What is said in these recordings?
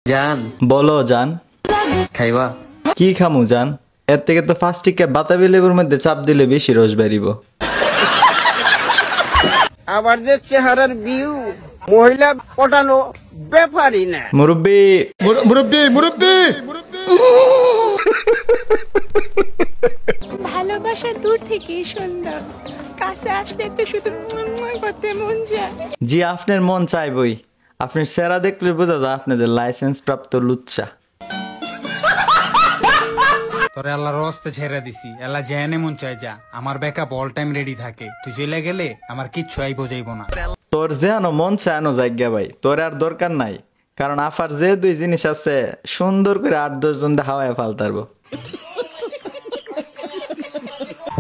জান বলো জান, খাইবা? কি খামু জান? এর থেকে তো ফাস্টিকে বাতাবি লেবুর মধ্যে চাপ দিলে বেশি রস বেরিব। আবার যে চেহারার ভিউ, মহিলা পটানো ব্যাপারই না। মুরব্বি মুরব্বি মুরব্বি ভালোবাসা দূর থেকেই সুন্দর, কাছে আসলে তো শুধু করতে মন যায়। জি, আপনার মন চাইবই। আপনার সেরা দেখলে বোঝা যায় আপনি যে লাইসেন্স প্রাপ্ত লুচ্চা। তোরে আল্লাহর রাস্তে ছেড়ে দিছি, আল্লাহ যেনে মন চাই যা, আমার ব্যাকআপ অল টাইম রেডি থাকে। তুই চলে গেলে আমার কিচ্ছু আইবো যাইবো না। তোর যেন মন চায়নো জায়গা ভাই, তোর আর দরকার নাই। কারণ আফার যে দুই জিনিস আছে সুন্দর করে 8-10 জন হাওয়ায় ফালতারবো।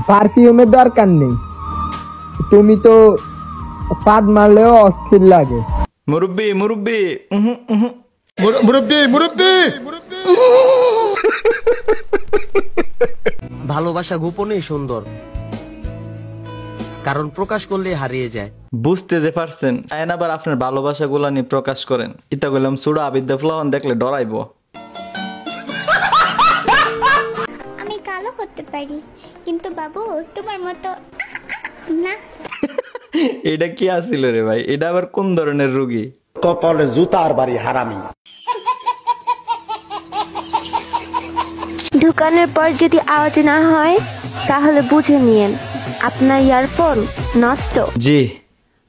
পারফিউমের দরকার নেই, তুমি তো পাদ মারলেও অস্থির লাগে। মুরব্বি মুরব্বি মুরব্বি মুরব্বি ভালোবাসা গোপনেই সুন্দর, কারণ প্রকাশ করলে হারিয়ে যায়। বুঝতে যে পারছেন, আইন আবার আপনার ভালোবাসা গুলা নিয়ে প্রকাশ করেন। ইতা গেলাম সুড়া আবিদ্যা ফ্লাওয়ান দেখলে ডরাইবো। আমি কালো হতে পারি, কিন্তু বাবু তোমার মতো না। এটা কি আসিল রে ভাই? এটা আবার কোন ধরনের রোগী? কপালে জুতার বাড়ি হারামি। ঢুকানোর পর যদি আওয়াজ না হয় তাহলে বুঝে নিয়েন আপনার ইয়ারফোন নষ্ট। জি,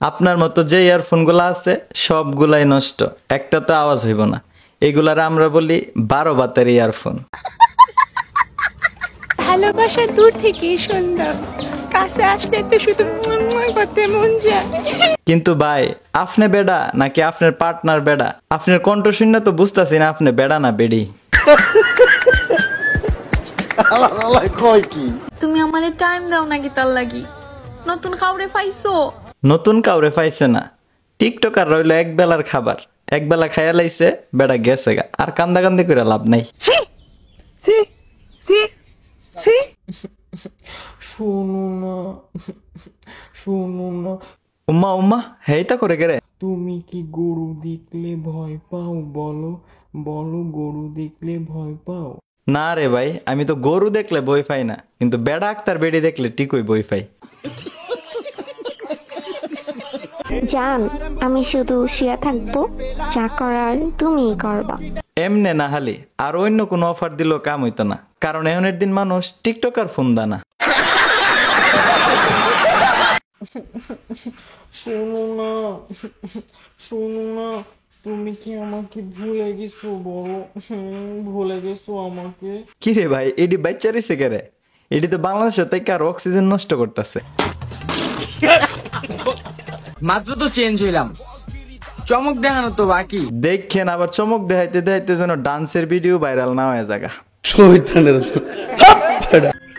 আপনার মতো যে ইয়ারফোন গুলা আছে সবগুলাই নষ্ট, একটা তো আওয়াজ হইব না। এগুলার আমরা বলি 12 বাতের ইয়ারফোন। ভালোবাসা দূর থেকেই সুন্দর, কাছে আসলে তো শুধু করতে মন যায়। কিন্তু ভাই, আপনি বেডা নাকি আপনার পার্টনার বেডা? আপনার কণ্ঠ শুনে তো বুঝতেছি না আপনি বেডা না বেডি। তুমি আমারে টাইম দাও নাকি তার লাগি? নতুন খাওরে পাইছো? নতুন কাউরে পাইছে না, টিকটকার রইল এক বেলার খাবার, এক বেলা খাইয়া লাইছে, বেডা গেছে গা, আর কান্দাকান্দি করে লাভ নাই। শোনো না, উম্মা উম্মা হেইতা করে গেরে। তুমি কি গরু দেখলে ভয় পাও? বলো বলো, গরু দেখলে ভয় পাও? না রে ভাই, আমি তো গরু দেখলে বই পাই না, কিন্তু বেডা আক্তার বেডি দেখলে ঠিকই বই পাই। জান, আমি শুধু শুয়ে থাকবো, যা করার তুমিই করবা। এমনে না হালি আর অন্য কোনো অফার দিলেও কাম হইতো না, কারণ এখনের দিন মানুষ টিকটকার ফোন দানা। শোনো না, তুমি কি আমাকে ভুলে গেছো? বলো, ভুলে গেছো আমাকে? কি রে ভাই, এডি বাচ্চারিছে কে রে? এডি তো বাংলাদেশে তাই কার অক্সিজেন নষ্ট করতেছে। মাত্র তো চেঞ্জ হইলাম, চমক দেখানো তো বাকি। দেখেন আবার চমক দেখাইতে দেখাইতে যেন ডান্সের ভিডিও ভাইরাল না হয়ে জায়গা।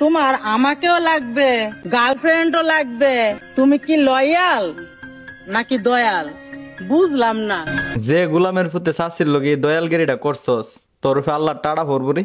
তোমার আমাকেও লাগবে, গার্লফ্রেন্ডও লাগবে। তুমি কি লয়াল নাকি দয়াল বুঝলাম না। যে গোলামের পুতে শাসির লগে দয়ালগিরিটা করছস, তোর উপরে আল্লাহ টাড়া ভরবরি।